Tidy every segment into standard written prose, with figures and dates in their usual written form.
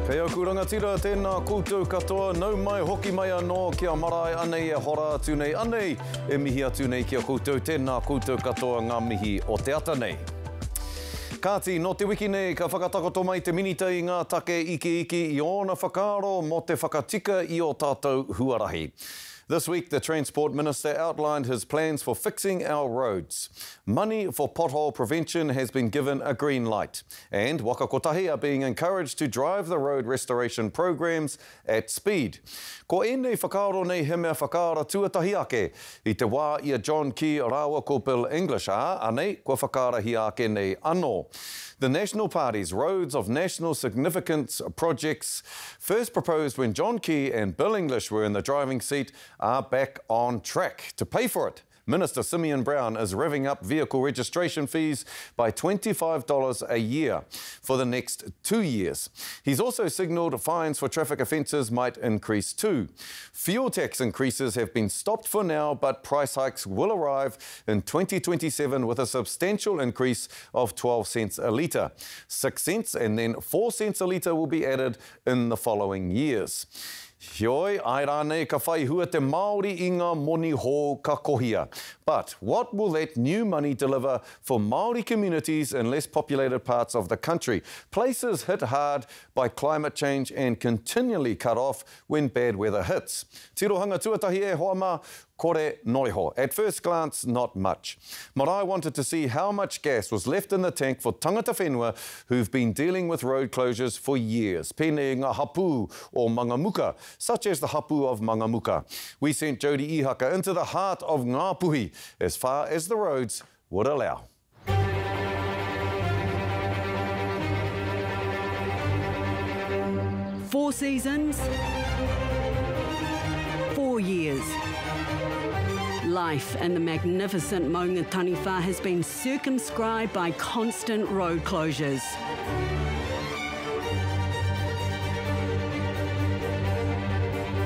Kei au kurangatira tēnā koutou katoa, nau mai hoki mai anō kia marae anei e hora atu nei anei, e mihi atu nei kia koutou tēnā koutou katoa ngā mihi o te ata nei. Kāti, no te wiki nei, ka whakatakoto mai te minitei ngā take iki i ōna whakaaro mo te whakatika i o tātou huarahi. This week, the Transport Minister outlined his plans for fixing our roads. Money for pothole prevention has been given a green light, and Waka Kotahi are being encouraged to drive the road restoration programs at speed. Ko ēnei whakaaro nei he mea whakaara tuatahi ake i te wā ia John Key Rawa ko Bill English anei kua whakaarahi ake nei anō. The National Party's Roads of National Significance projects, first proposed when John Key and Bill English were in the driving seat, are back on track. To pay for it, Minister Simeon Brown is revving up vehicle registration fees by $25 a year for the next 2 years. He's also signalled fines for traffic offences might increase too. Fuel tax increases have been stopped for now, but price hikes will arrive in 2027 with a substantial increase of 12 cents a litre. 6 cents and then 4 cents a litre will be added in the following years. Hioi, ai rānei ka whai hua te Māori i ngā moni hō ka kohia. But what will that new money deliver for Māori communities in less populated parts of the country? Places hit hard by climate change and continually cut off when bad weather hits. Tirohanga tuatahi e hoa mā, kore noiho. At first glance, not much. Marae wanted to see how much gas was left in the tank for tangata whenua who've been dealing with road closures for years. Pēnei ngā hapu o Mangamuka, such as the hapu of Mangamuka. We sent Jodi Ihaka into the heart of ngā puhi, as far as the roads would allow. Four seasons, 4 years. Life in the magnificent Maunga Taniwha has been circumscribed by constant road closures.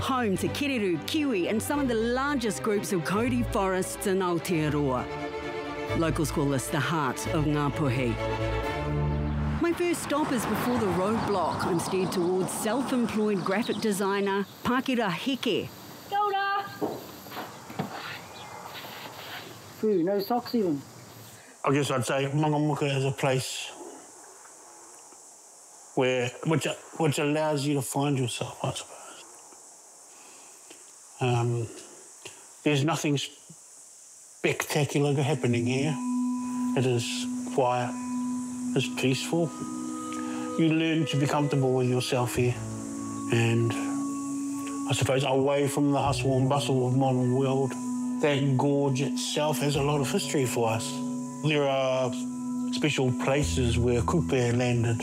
Home to kereru, kiwi and some of the largest groups of kauri forests in Aotearoa. Locals call this the heart of ngā puhi. My first stop is before the roadblock. I'm steered towards self-employed graphic designer Pakira Heke. Kia ora! Ooh, no socks even. I guess I'd say Mangamuka is a place which allows you to find yourself, I suppose. There's nothing spectacular happening here. It is quiet, it's peaceful. You learn to be comfortable with yourself here, and I suppose away from the hustle and bustle of modern world. That gorge itself has a lot of history for us. There are special places where kupe landed.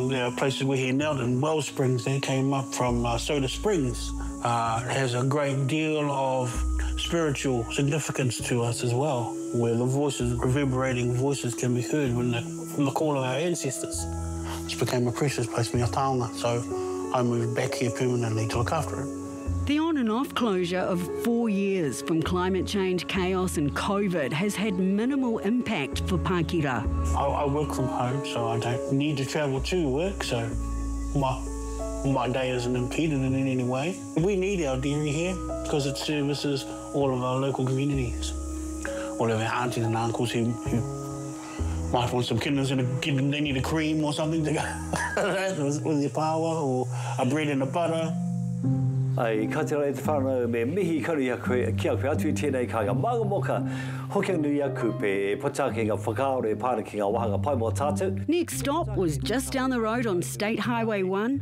There are places where he knelt in well springs that came up from Soda Springs. It has a great deal of spiritual significance to us as well, where the voices, reverberating voices can be heard from the call of our ancestors. This became a precious place, mea taonga, so I moved back here permanently to look after it. The on and off closure of 4 years from climate change, chaos and COVID has had minimal impact for Pakira. I work from home, so I don't need to travel to work, so my day isn't impeded in any way. We need our dairy here because it services all of our local communities. All of our aunties and uncles who might want some kidneys and they need a cream or something to go with their power, or a bread and a butter. Ai katera te whānau me mihi karu ia koe kia koe atu I tēnei kāinga Mangamuka hoki nui aku pe potake ngā whakaaro e pāra ki ngā wahanga pai mō tātou. Next stop was just down the road on State Highway 1.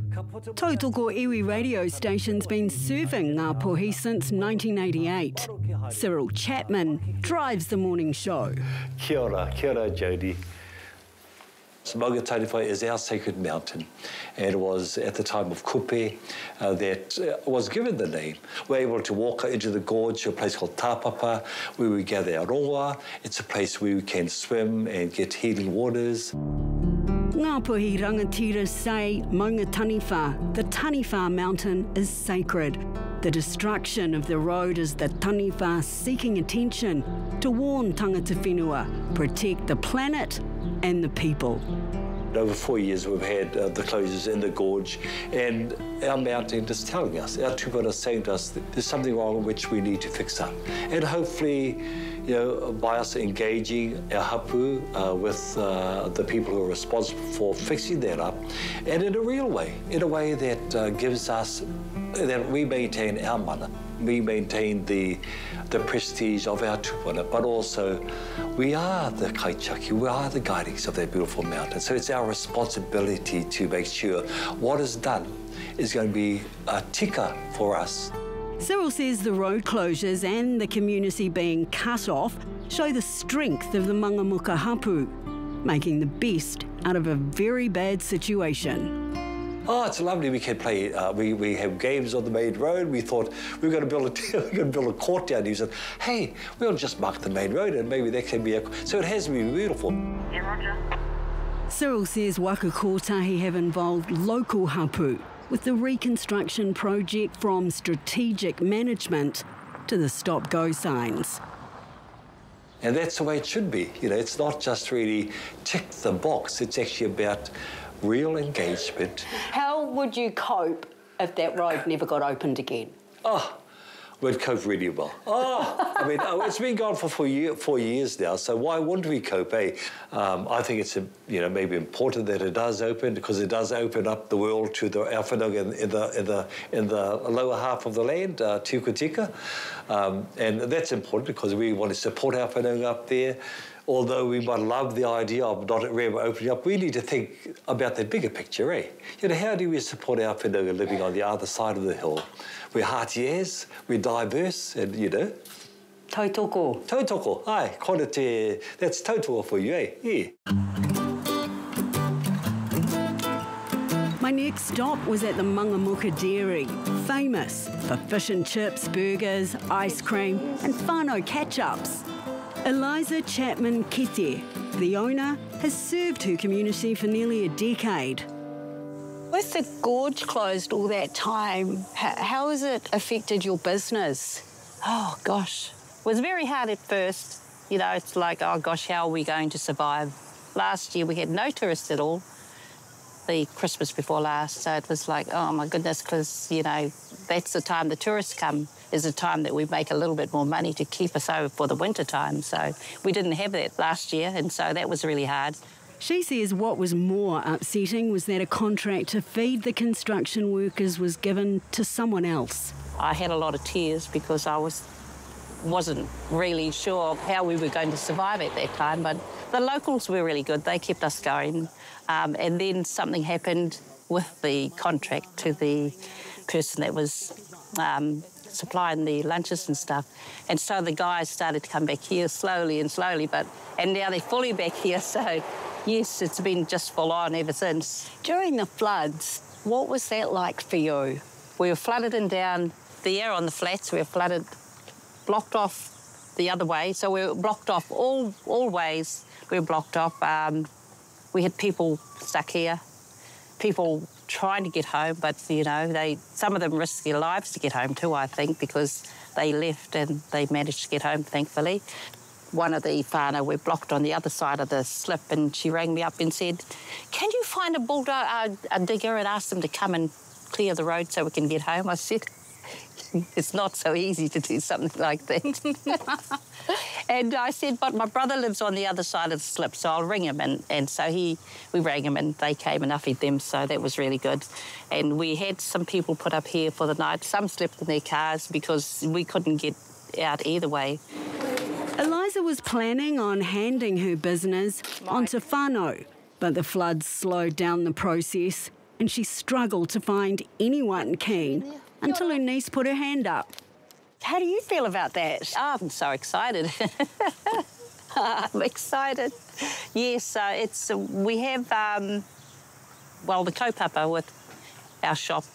Tautoko iwi radio station's been serving ngā puhi since 1988. Cyril Chapman drives the morning show. Kia ora Jodi. Maunga Taniwha is our sacred mountain, and it was at the time of Kupe that was given the name. We're able to walk into the gorge to a place called Tāpapa, where we gather our rongoa. It's a place where we can swim and get healing waters. Ngā puhi rangatira say Maunga Taniwha, the Taniwha mountain, is sacred. The destruction of the road is the Taniwha seeking attention to warn tangata whenua, protect the planet and the people. Over 4 years we've had the closures in the gorge, and our mountain is telling us, our tupuna is saying to us, that there's something wrong which we need to fix up. And hopefully, you know, by us engaging our hapu with the people who are responsible for fixing that up, and in a real way, in a way that gives us, that we maintain our mana, we maintain the prestige of our tupuna, but also we are the kaitaki, we are the guidings of that beautiful mountain. So it's our responsibility to make sure what is done is going to be a tika for us. Cyril says the road closures and the community being cut off show the strength of the Mangamuka hapu, making the best out of a very bad situation. Oh, it's lovely. We can play. We have games on the main road. We thought we were going to build a court down here. We said, hey, we'll just mark the main road and maybe that can be a... So it has been beautiful. Yeah, Roger. Cyril says Waka Kotahi have involved local hapu with the reconstruction project, from strategic management to the stop-go signs. And that's the way it should be. You know, it's not just really tick the box. It's actually about real engagement. How would you cope if that road never got opened again? Oh, we'd cope really well. Oh, I mean, it's been gone for 4 years now, so why wouldn't we cope, eh? I think it's, you know, maybe important that it does open, because it does open up the world to the whānau in the lower half of the land, Tika. And that's important because we want to support our whānau up there. Although we might love the idea of not ever opening up, we need to think about that bigger picture, eh? You know, how do we support our whānau living on the other side of the hill? We're Hāti as, we're diverse, and, you know. Tautoko. Tautoko, ai, kona te, that's tautua for you, eh? Yeah. My next stop was at the Mangamuka Dairy, famous for fish and chips, burgers, ice cream and whānau catch-ups. Eliza Chapman Kete, the owner, has served her community for nearly a decade. With the gorge closed all that time, how has it affected your business? Oh, gosh. It was very hard at first. You know, it's like, oh, gosh, how are we going to survive? Last year we had no tourists at all, the Christmas before last. So it was like, oh, my goodness, because, you know, that's the time the tourists come, is the time that we make a little bit more money to keep us over for the winter time. So we didn't have that last year, and so that was really hard. She says what was more upsetting was that a contract to feed the construction workers was given to someone else. I had a lot of tears because I wasn't really sure of how we were going to survive at that time, but the locals were really good. They kept us going. And then something happened with the contract to the person that was supplying the lunches and stuff. And so the guys started to come back here slowly and slowly, and now they're fully back here. So, yes, it's been just full on ever since. During the floods, what was that like for you? We were flooded and down there on the flats. We were flooded, blocked off the other way. So we were blocked off all ways. We were blocked off. We had people stuck here, people trying to get home, but, you know, some of them risked their lives to get home too, I think, because they left and they managed to get home, thankfully. One of the whānau were blocked on the other side of the slip, and she rang me up and said, can you find a digger and ask them to come and clear the road so we can get home? I said, it's not so easy to do something like that. And I said, but my brother lives on the other side of the slip, so I'll ring him. And so we rang him and they came and uffied them, so that was really good. And we had some people put up here for the night. Some slept in their cars because we couldn't get out either way. Eliza was planning on handing her business onto whānau, but the floods slowed down the process and she struggled to find anyone keen until her niece put her hand up. How do you feel about that? Oh, I'm so excited. I'm excited. Yes, we have, the kaupapa with our shop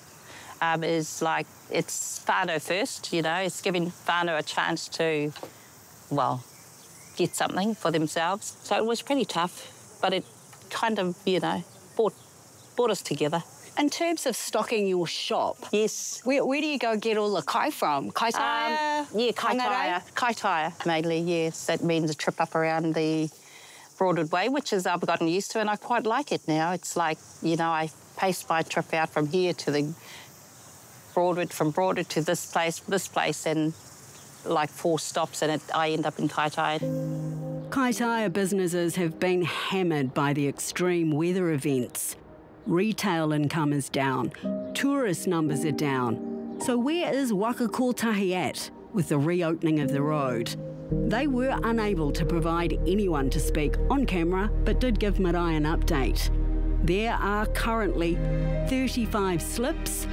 is like, it's whānau first, you know, it's giving whānau a chance to, well, get something for themselves. So it was pretty tough, but it kind of, you know, brought us together. In terms of stocking your shop, yes. Where do you go get all the kai from? Kaitaia? Yeah, kaitaia. Kaitaia, mainly, yes. That means a trip up around the Broadwood Way, which is I've gotten used to, and I quite like it now. It's like, you know, I paced my trip out from here to the Broadwood, from Broadwood to this place, and like 4 stops, and I end up in Kaitaia. Kaitaia businesses have been hammered by the extreme weather events. Retail income is down, tourist numbers are down. So where is Waka Kotahi at with the reopening of the road? They were unable to provide anyone to speak on camera, but did give Marae an update. There are currently 35 slips,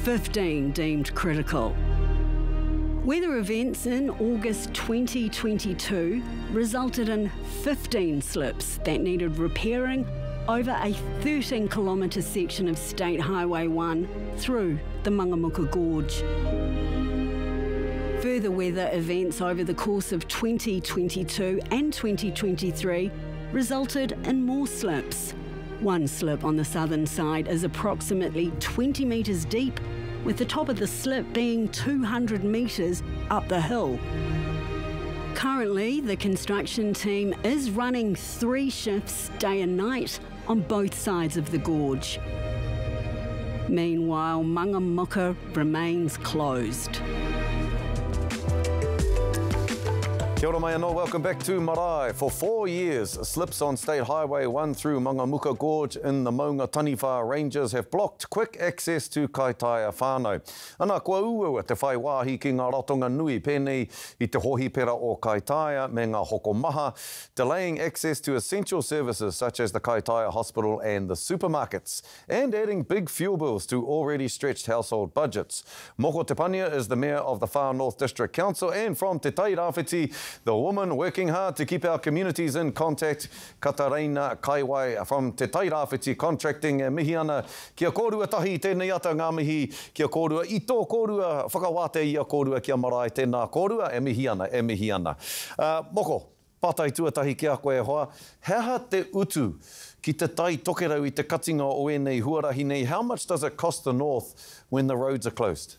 15 deemed critical. Weather events in August 2022 resulted in 15 slips that needed repairing over a 13-kilometre section of State Highway 1 through the Mangamuka Gorge. Further weather events over the course of 2022 and 2023 resulted in more slips. One slip on the southern side is approximately 20 metres deep, with the top of the slip being 200 metres up the hill. Currently, the construction team is running 3 shifts day and night on both sides of the gorge. Meanwhile, Mangamuka remains closed. Kia ora mai anō, welcome back to Marae. For 4 years, slips on State Highway 1 through Mangamuka Gorge in the Maunga Taniwha Ranges have blocked quick access to Kaitaia whānau. Ana kua ua te whai wāhi ki ngā ratonga nui pēnei I te hohi pera o Kaitaia me ngā hoko maha, delaying access to essential services such as the Kaitaia Hospital and the supermarkets, and adding big fuel bills to already stretched household budgets. Moko Tepania is the Mayor of the Far North District Council, and from Te Tairāwhiti, the woman working hard to keep our communities in contact, Kat Kaiwai from Te Tairāwhiti Contracting. Mihi ana, kia kōrua tahi tēnei ata ngā mihi, kia kōrua I tō kōrua, whakawate ia kōrua kia marae tēnā kōrua, e mihi ana, e mihi ana. Moko, pātai tuatahi kia koe hoa, heha te utu ki te tai tokerau I te katinga o ēnei huarahi nei, how much does it cost the North when the roads are closed?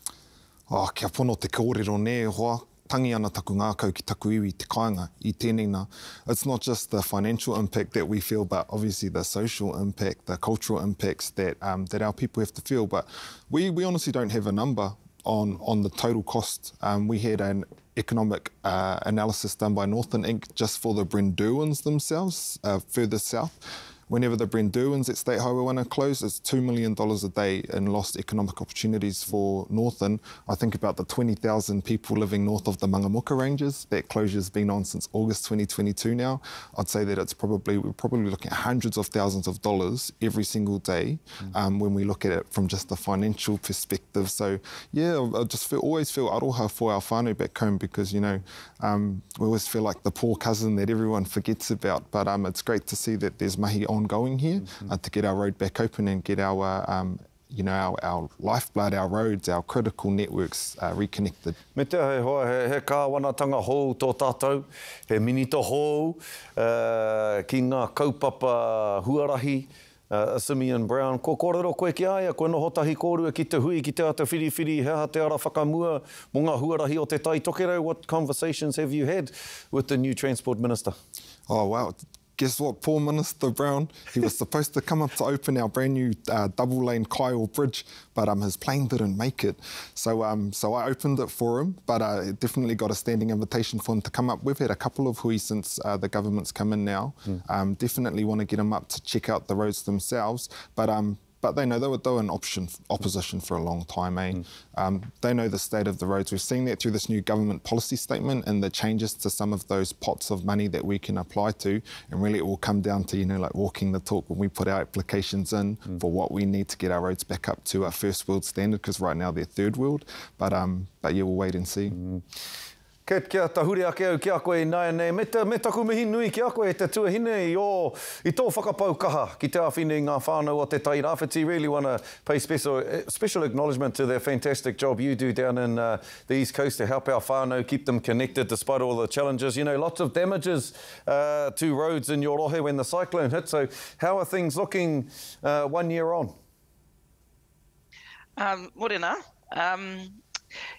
Kia pono te kōrero ne hoa. Tangi ana taku ngā kau ki taku iwi te kāinga I tēnei nā. It's not just the financial impact that we feel, but obviously the social impact, the cultural impacts that our people have to feel. But we honestly don't have a number on the total cost. We had an economic analysis done by Northern Inc. just for the Brenduans themselves, further south. Whenever the Brenduans at State Highway 1 are closed, it's $2 million a day in lost economic opportunities for Northern. I think about the 20,000 people living north of the Mangamuka Ranges. That closure's been on since August 2022 now. I'd say that we're probably looking at hundreds of thousands of dollars every single day when we look at it from just the financial perspective. So yeah, I just always feel aroha for our whānau back home because, you know, we always feel like the poor cousin that everyone forgets about. But it's great to see that there's mahi ongoing here to get our road back open and get our our lifeblood, our roads, our critical networks reconnected. Me te hei hoa, he kāwanatanga hou tō tātou, he minito hou, ki ngā kaupapa huarahi, Simeon Brown. Ko kōrero koe ki aia, koe noho tahi kōrua ki te hui, ki te ata whiriwhiri, heha te ara whakamua, mo ngā huarahi o te tai tokerau. What conversations have you had with the new Transport Minister? Oh, wow. Guess what, poor Minister Brown, he was supposed to come up to open our brand new double-lane Kaiwai Bridge, but his plane didn't make it. So I opened it for him, but definitely got a standing invitation for him to come up. We've had a couple of hui since the government's come in now. Definitely want to get him up to check out the roads themselves, but they know they were in opposition for a long time. They know the state of the roads. We're seeing that through this new government policy statement and the changes to some of those pots of money that we can apply to. And really it will come down to, like walking the talk when we put our applications in for what we need to get our roads back up to our first world standard, because right now they're third world. But yeah, we'll wait and see. Kat, kia tahure ake au ki a koe nai nei. Me taku mihi nui ki a koe te tuahine I tō whakapau kaha ki te awhine ngā whānau o te Tairāwhiti. Really want to pay special acknowledgement to the fantastic job you do down in the East Coast to help our whānau, keep them connected despite all the challenges. You know, lots of damages to roads in your rohe when the cyclone hit. So how are things looking 1 year on? Morena.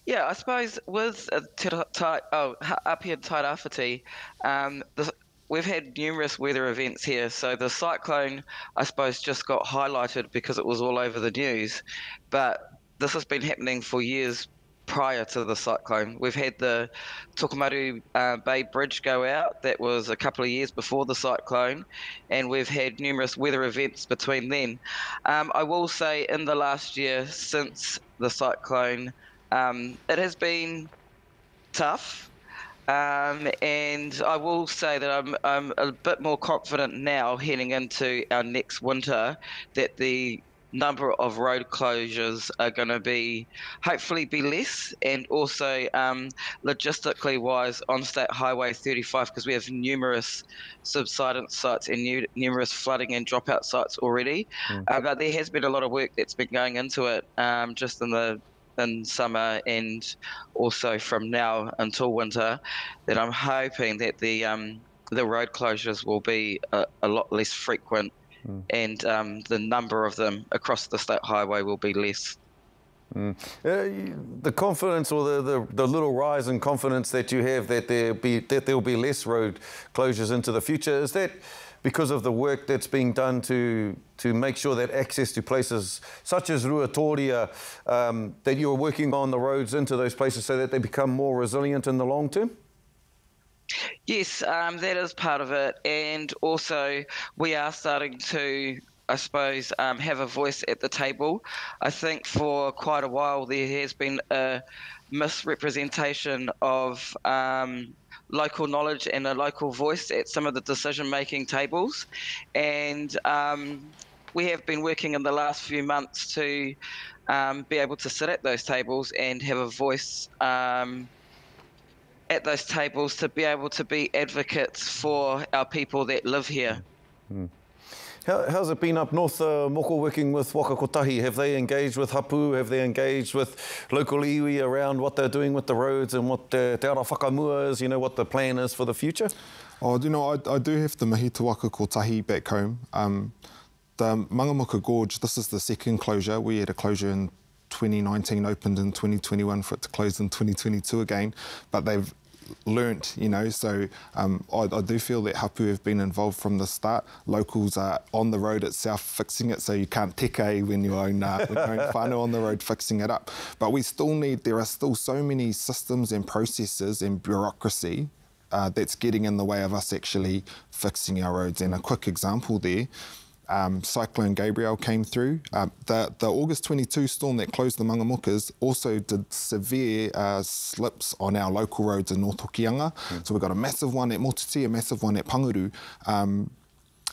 Yeah, I suppose with up here in Tairāwhiti, we've had numerous weather events here. So the cyclone, I suppose, just got highlighted because it was all over the news. But this has been happening for years prior to the cyclone. We've had the Tokomaru Bay Bridge go out. That was a couple of years before the cyclone. And we've had numerous weather events between then. I will say in the last year since the cyclone, it has been tough. And I will say that I'm a bit more confident now heading into our next winter that the number of road closures are going to be hopefully be less, and also logistically wise on State Highway 35, because we have numerous subsidence sites and numerous flooding and dropout sites already. But there has been a lot of work that's been going into it just in summer and also from now until winter, that I'm hoping that the road closures will be a lot less frequent. And the number of them across the state highway will be less. The confidence, or the little rise in confidence that you have that there'll be less road closures into the future, is that because of the work that's being done to make sure that access to places such as Ruatoria, that you're working on the roads into those places so that they become more resilient in the long term? Yes, that is part of it. And also we are starting to, I suppose, have a voice at the table. I think for quite a while there has been a misrepresentation of local knowledge and a local voice at some of the decision-making tables. And we have been working in the last few months to be able to sit at those tables and have a voice at those tables to be able to be advocates for our people that live here. How's it been up north, Moko, working with Waka Kotahi? Have they engaged with hapu? Have they engaged with local iwi around what they're doing with the roads and what Te Ara Whakamua is, what the plan is for the future? Oh, I do have to mihi to Waka Kotahi back home. The Mangamuka Gorge, this is the second closure. We had a closure in 2019, opened in 2021 for it to close in 2022 again, but they've learnt, so I do feel that hapu have been involved from the start. Locals are on the road itself fixing it, so you can't teke when you own whānau on the road fixing it up. But there are still so many systems and processes and bureaucracy that's getting in the way of us actually fixing our roads. And a quick example there, Cyclone Gabriel came through. The August 22 storm that closed the Mangamukas also did severe slips on our local roads in North Hokianga. So we've got a massive one at Motuti, a massive one at Panguru.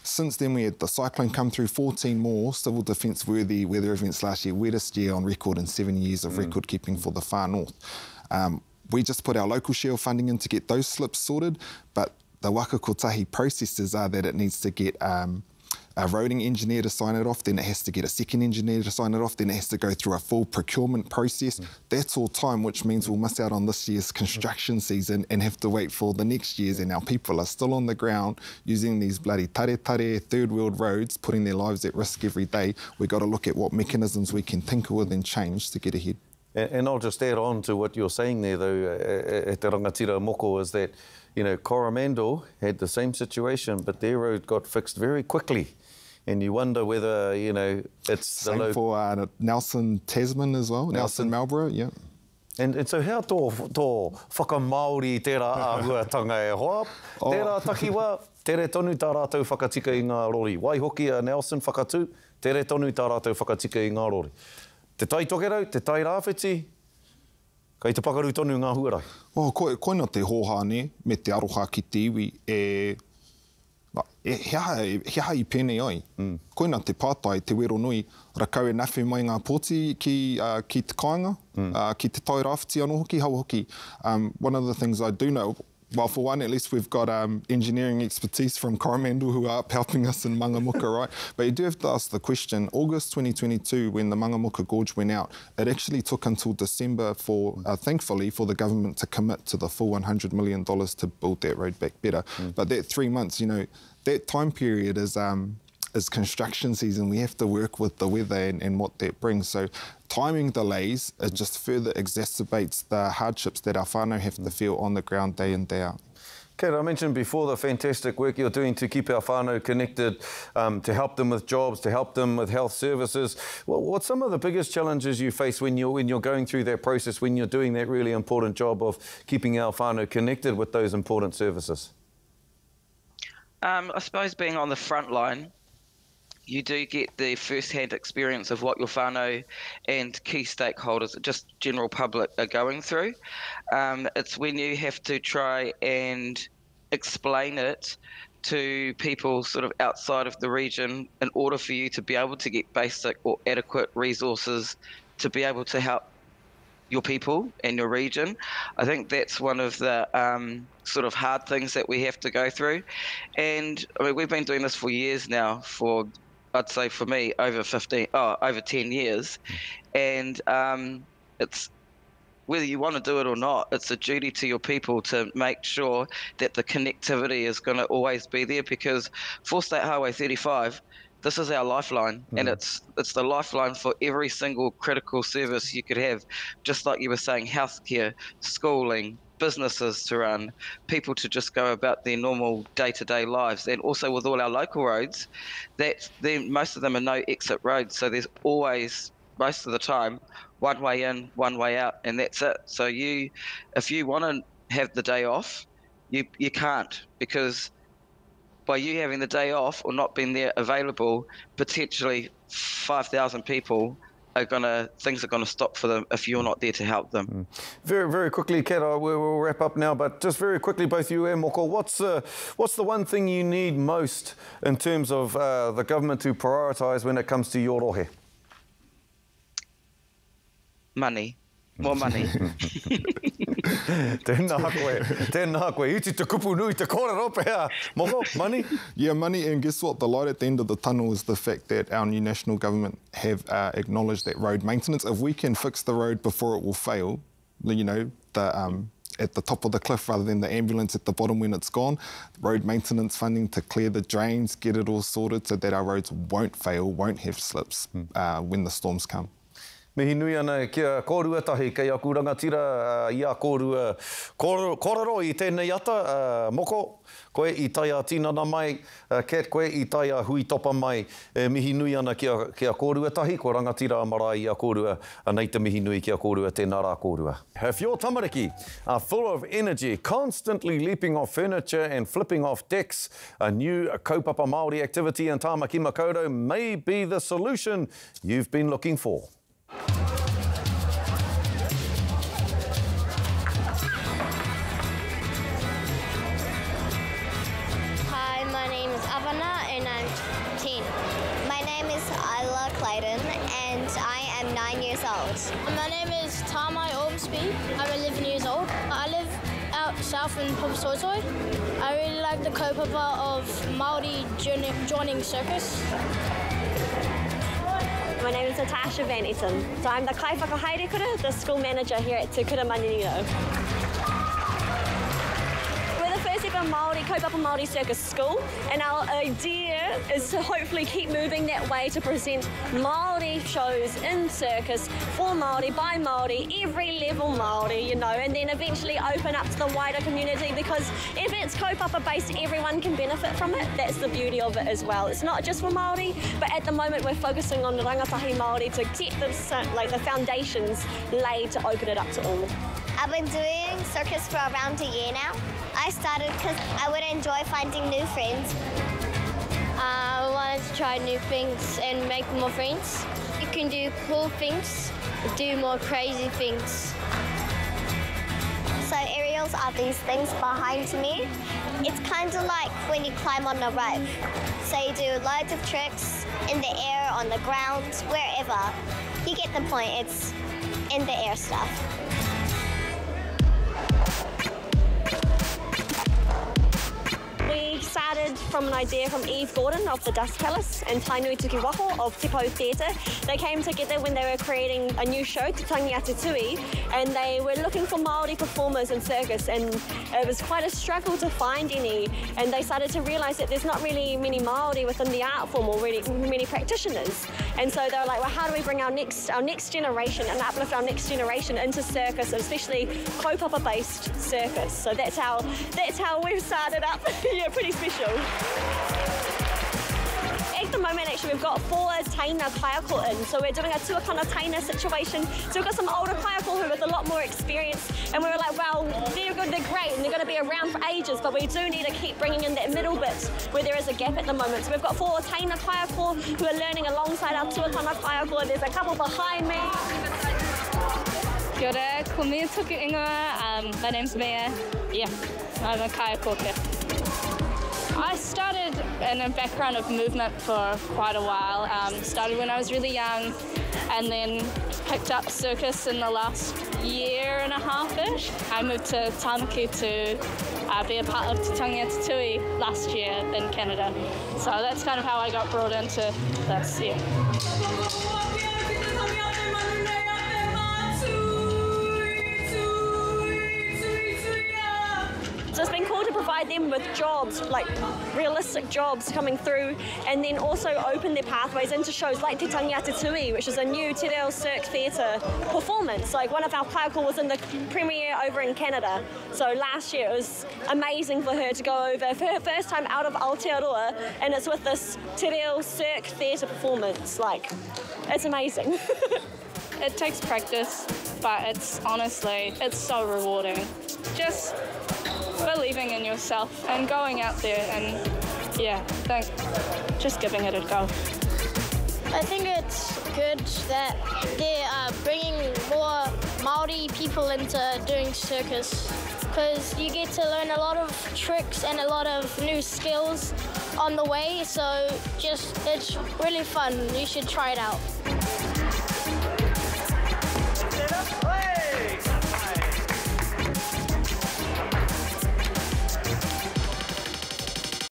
Since then, we had the cyclone come through, 14 more civil defence-worthy weather events last year, wettest year on record in 7 years of record keeping for the far north. We just put our local share of funding in to get those slips sorted, but the Waka Kotahi processes are that it needs to get a roading engineer to sign it off, then it has to get a second engineer to sign it off, then it has to go through a full procurement process. That's all time, which means we'll miss out on this year's construction season and have to wait for the next year's, and our people are still on the ground using these bloody tare third world roads, putting their lives at risk every day. We've got to look at what mechanisms we can tinker with and change to get ahead. And I'll just add on to what you're saying there, though, at Te Rangatira Moko, is that, Coromandel had the same situation, but their road got fixed very quickly. And you wonder whether, it's same the for Nelson Tasman as well, Nelson Marlborough, yeah. And so how tō whakamaori tērā āhuatanga e hoa? Tērā takiwa, tere tonu tā rātou whakatika i ngā rori. Wai hoki a Nelson whakatū, tere tonu tā rātou whakatika i ngā rori. Te tai tokerau, te tai rāwhiti, kai te pakaru tonu ngā huarai. Koina te hōhane me te aroha ki te iwi hea i pēnei ai. Koina te pātai, te wero nui, rakau e nawhi mai ngā pōti ki te kāinga, ki te Tairāwhiti anō hoki, hau hoki. One of the things I do know, well, for one, at least we've got engineering expertise from Coromandel who are up helping us in Mangamuka, right? But you do have to ask the question, August 2022, when the Mangamuka Gorge went out, it actually took until December thankfully, for the government to commit to the full $100 million to build that road back better. But that 3 months, that time period is construction season. We have to work with the weather and what that brings. So timing delays, it just further exacerbates the hardships that our whānau have to feel on the ground day in, day out. Kat, I mentioned before the fantastic work you're doing to keep our whānau connected, to help them with jobs, to help them with health services. What's some of the biggest challenges you face when you're going through that process, when you're doing that really important job of keeping our whānau connected with those important services? I suppose being on the front line, you do get the first-hand experience of what your whānau and key stakeholders, just general public, are going through. It's when you have to try and explain it to people sort of outside of the region in order for you to be able to get basic or adequate resources to be able to help your people and your region. I think that's one of the sort of hard things that we have to go through. And I mean, we've been doing this for years now, for I'd say for me over 10 years, and it's whether you want to do it or not, it's a duty to your people to make sure that the connectivity is going to always be there, because for State Highway 35, this is our lifeline, and it's the lifeline for every single critical service you could have, just like you were saying, healthcare, schooling, businesses to run, people to just go about their normal day-to-day lives. And also with all our local roads, most of them are no exit roads, so there's always, most of the time, one way in, one way out, and that's it. So if you want to have the day off, you can't, because by you having the day off or not being there available, potentially 5,000 people things are gonna stop for them if you're not there to help them. Very, very quickly, Kat, we'll wrap up now, but just very quickly, both you and Moko, what's the one thing you need most in terms of the government to prioritise when it comes to your rohe? Money. More money. Tēnā koe, iti te kupu nui te kōrero pēhā. Moko, money? Yeah, money, and guess what? The light at the end of the tunnel is the fact that our new national government have acknowledged that road maintenance, if we can fix the road before it will fail, you know, at the top of the cliff rather than the ambulance at the bottom when it's gone, road maintenance funding to clear the drains, get it all sorted so that our roads won't fail, won't have slips when the storms come. Mihi nui ana kia kōrua tahi kei aku rangatira ia kōrua kōrero I tēnei ata. Moko, koe I taia tinana mai, Kat, koe I taia hui topa mai. Mihi nui ana kia kōrua tahi, ko rangatira Marae ia kōrua, nei te mihi nui kia kōrua tēnā rā kōrua. If your tamariki are full of energy, constantly leaping off furniture and flipping off decks, a new kaupapa Māori activity in Tāmaki Makaurau may be the solution you've been looking for. Hi, my name is Avana and I'm 10. My name is Isla Clayton and I am 9 years old. My name is Tamai Ormsby. I'm 11 years old. I live out south in Pupasoitoi. I really like the kaupapa of Māori joining circus. My name is Natasha Van Etten. So I'm the kaiwhakahairekura, the school manager here at Te Kura Maninirau. We're the first ever Māori, kaupapa Māori circus school, and our idea is to hopefully keep moving that way to present Māori shows in circus for Māori, by Māori, every level Māori, you know, and then eventually open up to the wider community, because if it's kaupapa based, everyone can benefit from it. That's the beauty of it as well. It's not just for Māori, but at the moment we're focusing on rangatahi Māori to get the foundations laid to open it up to all. I've been doing circus for around a year now. I started because I would enjoy finding new friends. I wanted to try new things and make more friends. You can do cool things, do more crazy things. So aerials are these things behind me. It's kind of like when you climb on a rope. So you do loads of tricks in the air, on the ground, wherever. You get the point, it's in the air stuff. We started started from an idea from Eve Gordon of the Dust Palace and Tairāwhiti Contractors of Te Pou Theatre. They came together when they were creating a new show, Te Tui, and they were looking for Māori performers in circus, and it was quite a struggle to find any, and they started to realise that there's not really many Māori within the art form or really many practitioners. And so they were like, well, how do we bring our next generation and uplift our next generation into circus, especially kaupapa-based circus. So that's how we've started up. Yeah, pretty special. At the moment, actually, we've got 4 taina kaiako in, so we're doing a tuakana taina situation. So we've got some older kaiako who with a lot more experience, and we were like, well, they're good, they're great, and they're going to be around for ages, but we do need to keep bringing in that middle bit where there is a gap at the moment. So we've got 4 taina kaiako who are learning alongside our tuakana kaiako, and there's a couple behind me. Kia ora, ko mea tuku ingoa. My name's Mia. Yeah, I'm a kaiako here. I started in a background of movement for quite a while. Started when I was really young and then picked up circus in the last year and a half-ish. I moved to Tamariki to be a part of Te Tui last year in Canada. So that's kind of how I got brought into this, yeah. So it's been cool to provide them with jobs, like realistic jobs coming through, and then also open their pathways into shows like Te Tui, which is a new Te Reo Cirque Theatre performance. Like one of our kaiako was in the premiere over in Canada. So last year it was amazing for her to go over for her first time out of Aotearoa, and it's with this Te Reo Cirque Theatre performance. Like, it's amazing. It takes practice, but it's honestly, it's so rewarding. Just believing in yourself and going out there and, yeah, just giving it a go. I think it's good that they are bringing more Māori people into doing circus, because you get to learn a lot of tricks and a lot of new skills on the way, so it's really fun. You should try it out.